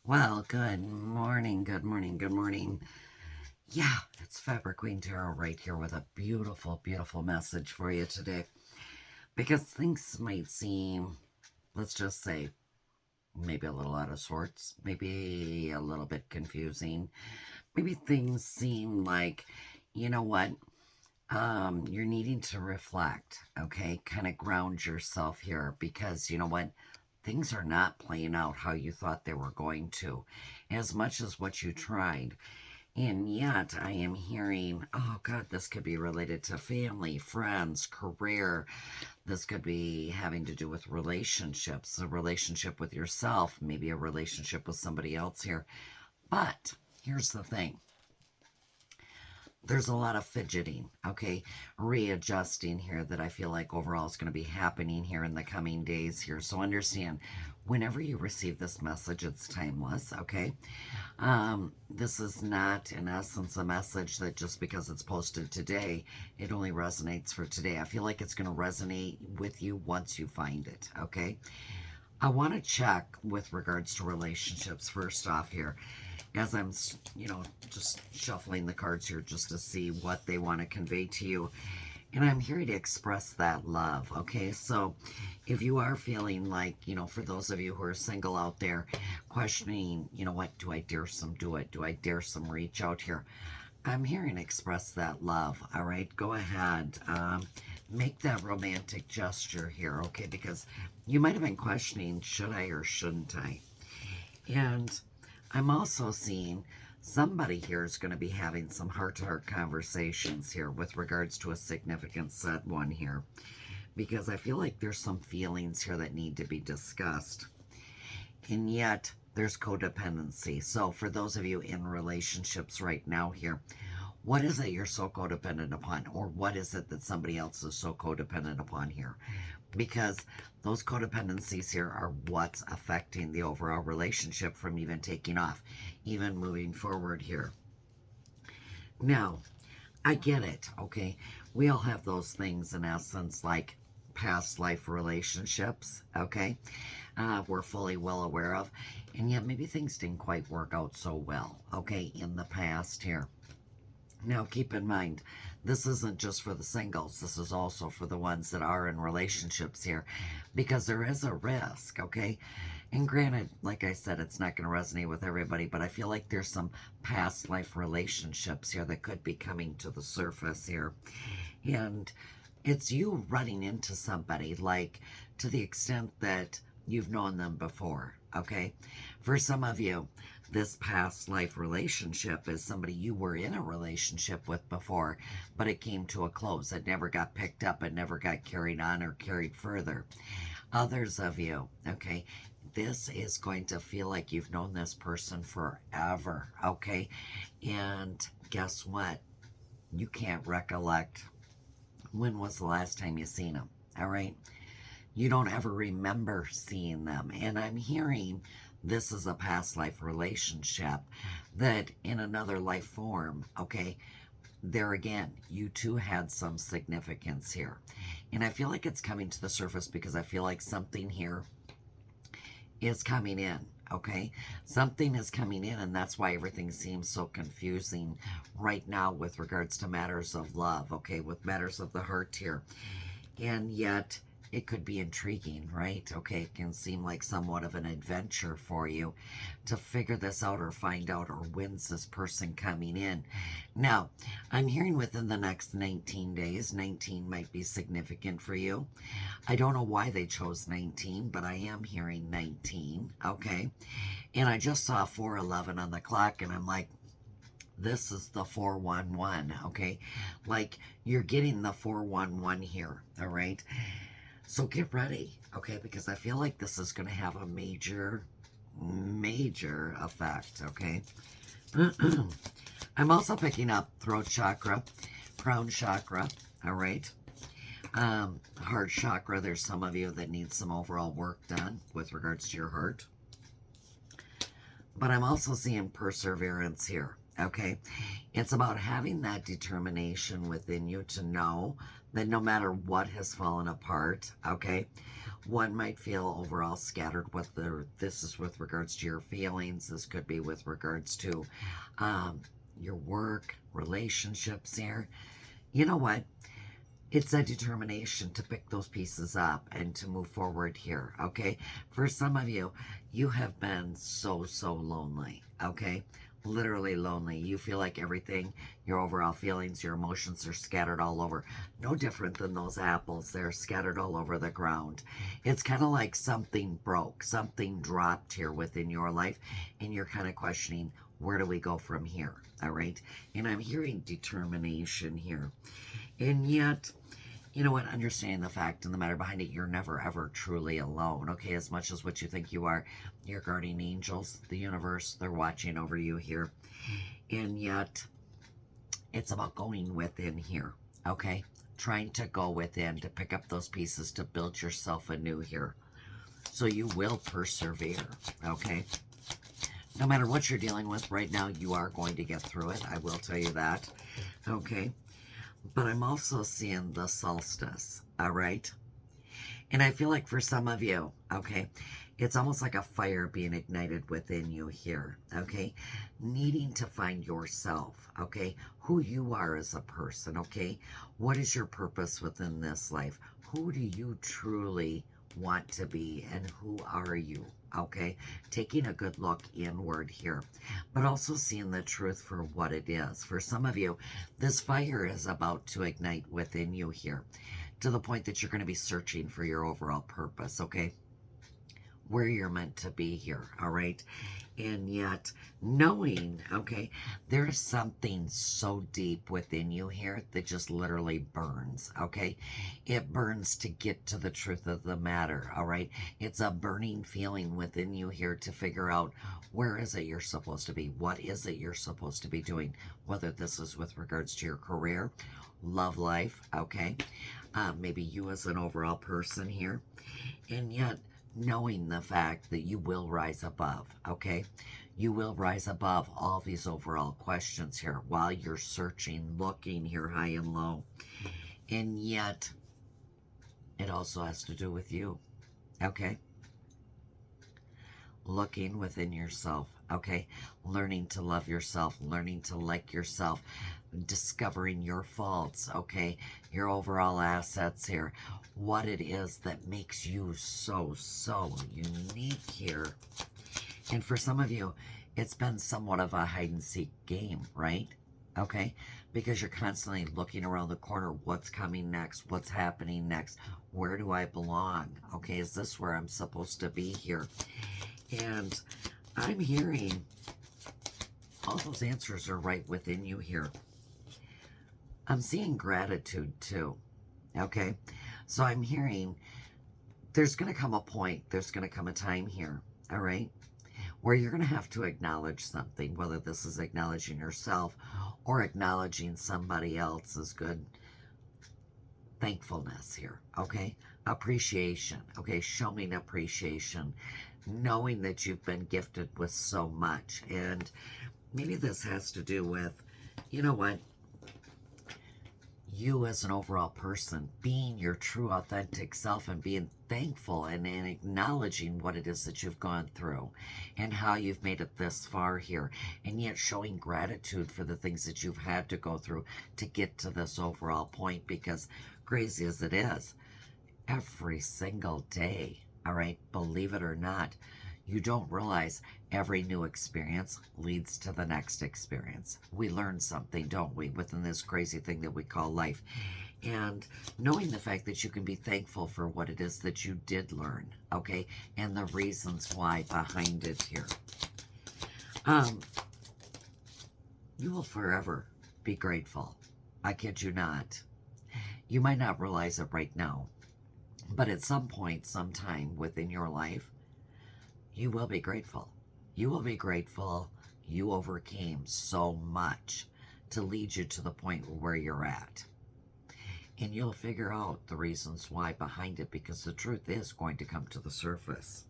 Well, good morning, good morning, good morning. Yeah, it's Fabric Queen Tarot right here with a beautiful, beautiful message for you today. Because things might seem, let's just say, maybe a little out of sorts, maybe a little bit confusing. Maybe things seem like, you know what, you're needing to reflect, okay? Kind of ground yourself here because you know what? Things are not playing out how you thought they were going to, as much as what you tried. And yet, I am hearing, oh God, this could be related to family, friends, career. This could be having to do with relationships, a relationship with yourself, maybe a relationship with somebody else here. But here's the thing, there's a lot of fidgeting, okay, readjusting here that I feel like overall is going to be happening here in the coming days here. So understand, whenever you receive this message, it's timeless, okay? This is not, in essence, a message that just because it's posted today, it only resonates for today. I feel like it's going to resonate with you once you find it, okay? I want to check with regards to relationships first off here as I'm, just shuffling the cards here just to see what they want to convey to you. And I'm here to express that love, okay? So if you are feeling like, for those of you who are single out there, questioning, what, do I dare some do it? Do I dare some reach out here? I'm here and express that love, all right? Go ahead. Make that romantic gesture here, okay? Because you might have been questioning, should I or shouldn't I? And I'm also seeing somebody here is going to be having some heart-to-heart conversations here with regards to a significant set one here, because I feel like there's some feelings here that need to be discussed. And yet there's codependency. So for those of you in relationships right now here, what is it you're so codependent upon? Or what is it that somebody else is so codependent upon here? Because those codependencies here are what's affecting the overall relationship from even taking off, even moving forward here. Now, I get it, okay? We all have those things in essence, like past life relationships, okay? We're fully well aware of. And yet, maybe things didn't quite work out so well, okay, in the past here. Now, keep in mind, this isn't just for the singles. This is also for the ones that are in relationships here because there is a risk, okay? And granted, like I said, it's not going to resonate with everybody, but I feel like there's some past life relationships here that could be coming to the surface here. And it's you running into somebody, like to the extent that you've known them before, okay? For some of you, this past life relationship is somebody you were in a relationship with before, but it came to a close. It never got picked up, it never got carried on or carried further. Others of you, okay, this is going to feel like you've known this person forever, okay? And guess what? You can't recollect when was the last time you seen them, all right? You don't ever remember seeing them. And I'm hearing this is a past life relationship that in another life form, okay, there again, you too had some significance here. And I feel like it's coming to the surface because I feel like something here is coming in. Okay, something is coming in, and that's why everything seems so confusing right now with regards to matters of love. Okay, with matters of the heart here, and yet it could be intriguing, right? Okay, it can seem like somewhat of an adventure for you to figure this out or find out, or when's this person coming in. Now, I'm hearing within the next 19 days. 19 might be significant for you. I don't know why they chose 19, but I am hearing 19, okay? And I just saw 411 on the clock, and I'm like, this is the 411, okay? Like, you're getting the 411 here, all right? So get ready, okay? Because I feel like this is going to have a major, major effect, okay? I'm also picking up throat chakra, crown chakra, all right? Heart chakra, there's some of you that need some overall work done with regards to your heart. But I'm also seeing perseverance here, Okay. It's about having that determination within you to know that no matter what has fallen apart, okay, one might feel overall scattered with this is with regards to your feelings. This could be with regards to um, your work, relationships here. You know what? It's a determination to pick those pieces up and to move forward here, okay? For some of you, you have been so lonely, okay? Literally lonely. You feel like everything, your overall feelings, your emotions are scattered all over. No different than those apples. They're scattered all over the ground. It's kind of like something broke, something dropped here within your life, and you're kind of questioning, where do we go from here? All right? And I'm hearing determination here. And yet, you know what, understanding the fact and the matter behind it, you're never ever truly alone, okay? As much as what you think you are, your guardian angels, the universe, they're watching over you here. And yet, it's about going within here, okay? Trying to go within to pick up those pieces to build yourself anew here. So you will persevere, okay? No matter what you're dealing with right now, you are going to get through it. I will tell you that, okay? But I'm also seeing the solstice, all right? And I feel like for some of you, okay, it's almost like a fire being ignited within you here, okay? Needing to find yourself, okay? Who you are as a person, okay? What is your purpose within this life? Who do you truly want to be and who are you? Okay, taking a good look inward here, but also seeing the truth for what it is. For some of you, this fire is about to ignite within you here to the point that you're going to be searching for your overall purpose, okay? Where you're meant to be here, all right? And yet, knowing, okay, there's something so deep within you here that just literally burns, okay? It burns to get to the truth of the matter, all right? It's a burning feeling within you here to figure out where is it you're supposed to be? What is it you're supposed to be doing? Whether this is with regards to your career, love life, okay? Maybe you as an overall person here. And yet, knowing the fact that you will rise above, okay? You will rise above all these overall questions here while you're searching, looking here high and low. And yet, it also has to do with you, okay? Looking within yourself, okay? Learning to love yourself, learning to like yourself, discovering your faults, okay? Your overall assets here, what it is that makes you so unique here. And for some of you, it's been somewhat of a hide and seek game, right? Okay? Because you're constantly looking around the corner. What's coming next? What's happening next? Where do I belong? Okay, is this where I'm supposed to be here? And I'm hearing all those answers are right within you here. I'm seeing gratitude too. Okay? So I'm hearing there's going to come a point, there's going to come a time here, all right, where you're going to have to acknowledge something, whether this is acknowledging yourself or acknowledging somebody else's good thankfulness here, okay? Appreciation, okay? Showing appreciation, knowing that you've been gifted with so much. And maybe this has to do with, you know what? You as an overall person being your true authentic self and being thankful and acknowledging what it is that you've gone through and how you've made it this far here, and yet showing gratitude for the things that you've had to go through to get to this overall point, because crazy as it is, every single day, all right, believe it or not, you don't realize every new experience leads to the next experience. We learn something, don't we, within this crazy thing that we call life. And knowing the fact that you can be thankful for what it is that you did learn, okay, and the reasons why behind it here. You will forever be grateful. I kid you not. You might not realize it right now, but at some point, sometime within your life, you will be grateful. You will be grateful you overcame so much to lead you to the point where you're at. And you'll figure out the reasons why behind it, because the truth is going to come to the surface.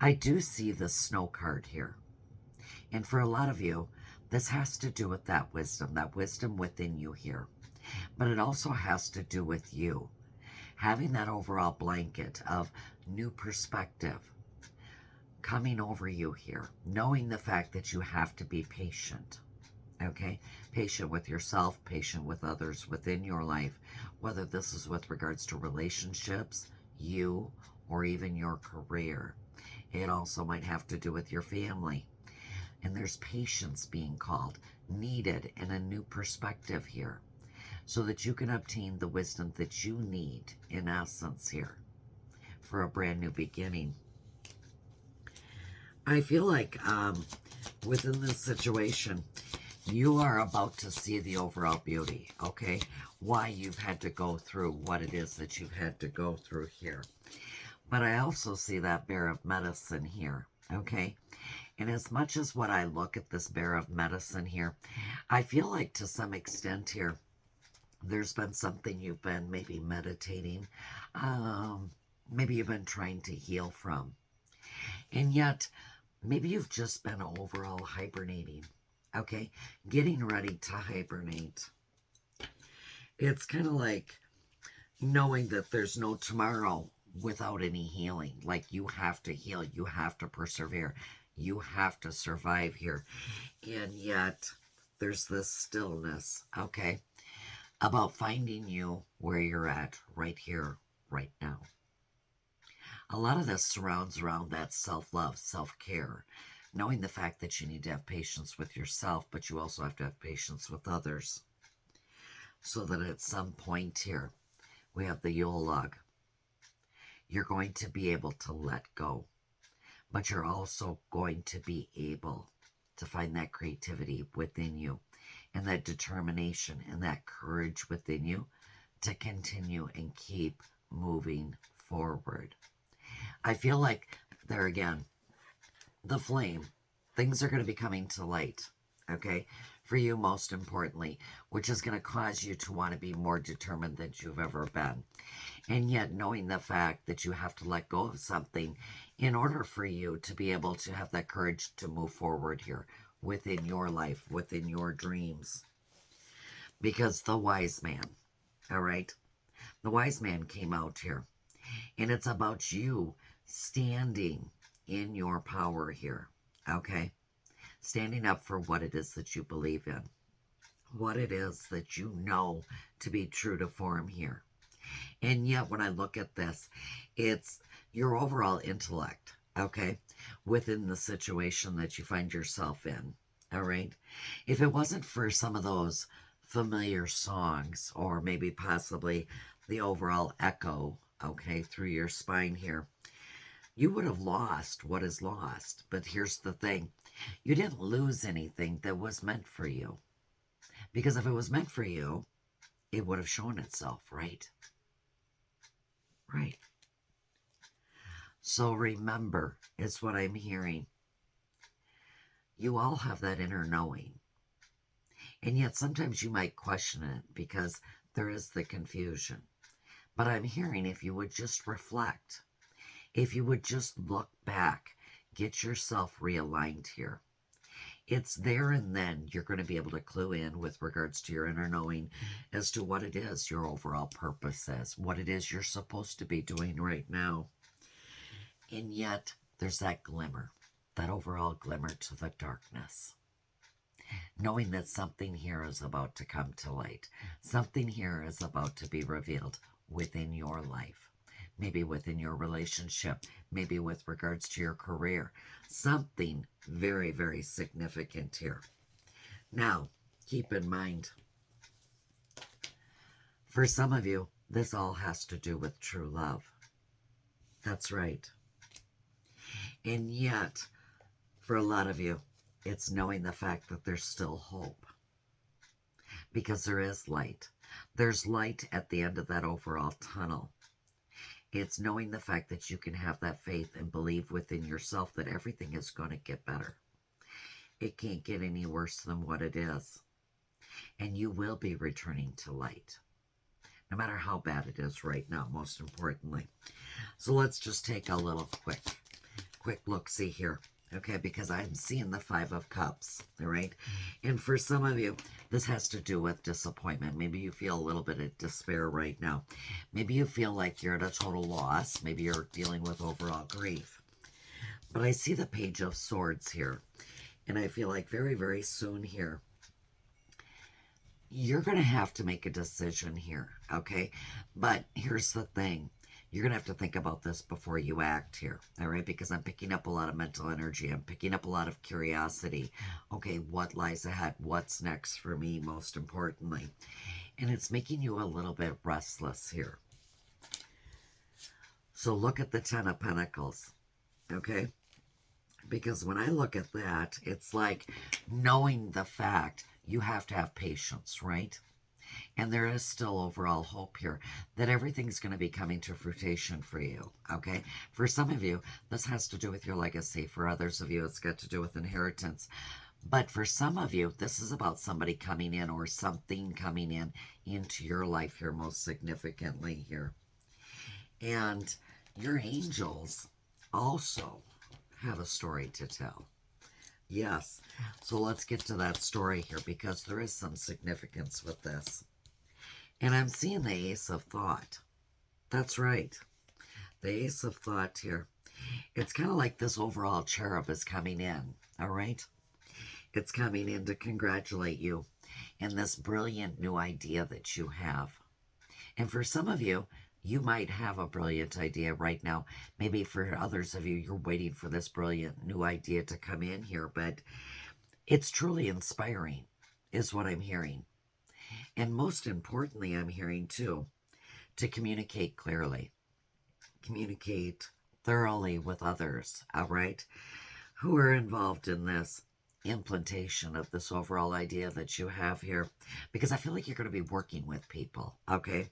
I do see the snow card here. And for a lot of you, This has to do with that wisdom within you here. But it also has to do with you having that overall blanket of new perspective coming over you here, knowing the fact that you have to be patient. Okay, patient with yourself, patient with others within your life, whether this is with regards to relationships, you, or even your career. It also might have to do with your family. And there's patience being called, needed, and a new perspective here, so that you can obtain the wisdom that you need, in essence, here, for a brand new beginning. I feel like within this situation, you are about to see the overall beauty, okay? Why you've had to go through what it is that you've had to go through here. But I also see that bear of medicine here, okay? And as much as what I look at this bear of medicine here, I feel like to some extent here, there's been something you've been maybe meditating, maybe you've been trying to heal from. And yet, maybe you've just been overall hibernating, okay? Getting ready to hibernate. It's kind of like knowing that there's no tomorrow without any healing. Like you have to heal, you have to persevere, you have to survive here. And yet, there's this stillness, okay, about finding you where you're at right here, right now. A lot of this surrounds around that self-love, self-care, knowing the fact that you need to have patience with yourself, but you also have to have patience with others. So that at some point here, we have the Yule log. You're going to be able to let go, but you're also going to be able to find that creativity within you and that determination and that courage within you to continue and keep moving forward. I feel like there again, the flame, things are going to be coming to light, okay, for you most importantly, which is going to cause you to want to be more determined than you've ever been. And yet knowing the fact that you have to let go of something in order for you to be able to have that courage to move forward here within your life, within your dreams. Because the wise man, all right, the wise man came out here, and it's about you standing in your power here, okay? Standing up for what it is that you believe in, what it is that you know to be true to form here. And yet when I look at this, it's your overall intellect, okay, within the situation that you find yourself in, all right? If it wasn't for some of those familiar songs, or maybe possibly the overall echo, okay, through your spine here, you would have lost what is lost. But here's the thing. You didn't lose anything that was meant for you. Because if it was meant for you, it would have shown itself, right? Right. So remember, is what I'm hearing. You all have that inner knowing. And yet sometimes you might question it because there is the confusion. But I'm hearing if you would just reflect, if you would just look back, get yourself realigned here. It's there and then you're going to be able to clue in with regards to your inner knowing as to what it is your overall purpose is, what it is you're supposed to be doing right now. And yet there's that glimmer, that overall glimmer to the darkness. Knowing that something here is about to come to light. Something here is about to be revealed within your life. Maybe within your relationship, maybe with regards to your career. Something very, very significant here. Now, keep in mind, for some of you, this all has to do with true love. That's right. And yet, for a lot of you, it's knowing the fact that there's still hope. Because there is light. There's light at the end of that overall tunnel. It's knowing the fact that you can have that faith and believe within yourself that everything is going to get better. It can't get any worse than what it is. And you will be returning to light. No matter how bad it is right now, most importantly. So let's just take a little quick look-see here. Okay, because I'm seeing the Five of Cups, all right? And for some of you, this has to do with disappointment. Maybe you feel a little bit of despair right now. Maybe you feel like you're at a total loss. Maybe you're dealing with overall grief. But I see the Page of Swords here. And I feel like very, very soon here, you're going to have to make a decision here, okay? But here's the thing. You're going to have to think about this before you act here, all right? Because I'm picking up a lot of mental energy. I'm picking up a lot of curiosity. Okay, what lies ahead? What's next for me, most importantly? And it's making you a little bit restless here. So look at the Ten of Pentacles, okay? Because when I look at that, it's like knowing the fact you have to have patience, right? And there is still overall hope here that everything's going to be coming to fruition for you, okay? For some of you, this has to do with your legacy. For others of you, it's got to do with inheritance. But for some of you, this is about somebody coming in or something coming in into your life here most significantly here. And your angels also have a story to tell. Yes. So let's get to that story here because there is some significance with this. And I'm seeing the Ace of Thought. That's right. The Ace of Thought here. It's kind of like this overall cherub is coming in. All right. It's coming in to congratulate you in this brilliant new idea that you have. And for some of you, you might have a brilliant idea right now. Maybe for others of you, you're waiting for this brilliant new idea to come in here. But it's truly inspiring, is what I'm hearing. And most importantly, I'm hearing too, to communicate clearly. Communicate thoroughly with others, all right, who are involved in this implementation of this overall idea that you have here. Because I feel like you're going to be working with people, okay?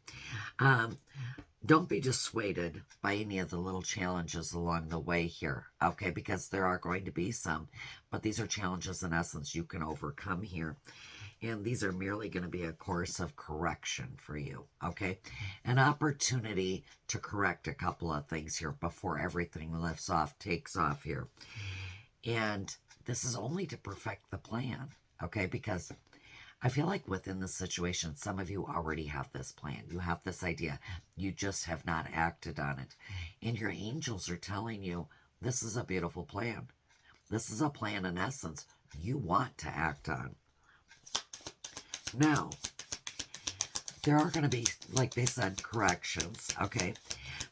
Don't be dissuaded by any of the little challenges along the way here, okay? Because there are going to be some, but these are challenges in essence you can overcome here. And these are merely going to be a course of correction for you, okay? An opportunity to correct a couple of things here before everything lifts off, takes off here. And this is only to perfect the plan, okay? Because I feel like within the situation, some of you already have this plan. You have this idea. You just have not acted on it. And your angels are telling you, this is a beautiful plan. This is a plan, in essence, you want to act on. Now, there are going to be, like they said, corrections, okay?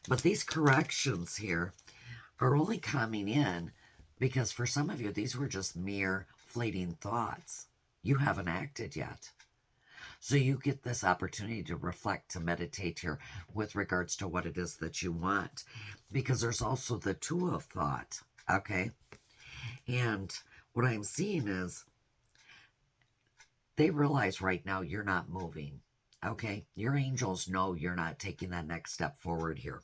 But these corrections here are only coming in because for some of you, these were just mere fleeting thoughts. You haven't acted yet. So you get this opportunity to reflect, to meditate here with regards to what it is that you want. Because there's also the Two of Thought, okay? And what I'm seeing is they realize right now you're not moving, okay? Your angels know you're not taking that next step forward here.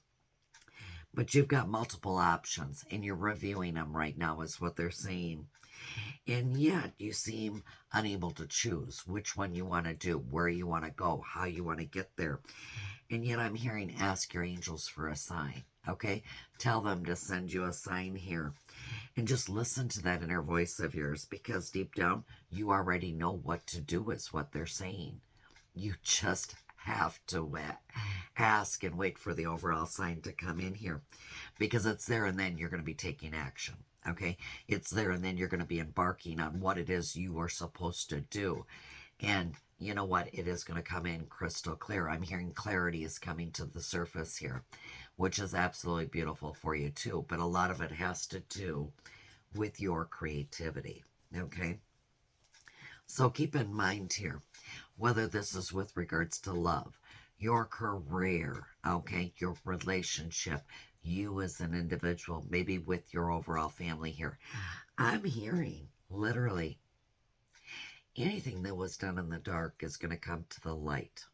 But you've got multiple options, and you're reviewing them right now is what they're saying. And yet you seem unable to choose which one you want to do, where you want to go, how you want to get there. And yet I'm hearing ask your angels for a sign, okay? Tell them to send you a sign here. And just listen to that inner voice of yours because deep down, you already know what to do is what they're saying. You just have to ask and wait for the overall sign to come in here because it's there and then you're going to be taking action. Okay, it's there and then you're going to be embarking on what it is you are supposed to do. And you know what? It is going to come in crystal clear. I'm hearing clarity is coming to the surface here, which is absolutely beautiful for you too. But a lot of it has to do with your creativity. Okay, so keep in mind here, whether this is with regards to love, your career, okay, your relationship, you as an individual, maybe with your overall family here. I'm hearing literally anything that was done in the dark is going to come to the light.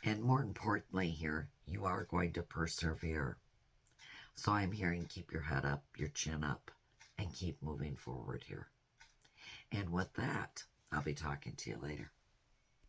And more importantly here, you are going to persevere. So I'm hearing keep your head up, your chin up, and keep moving forward here. And with that, I'll be talking to you later.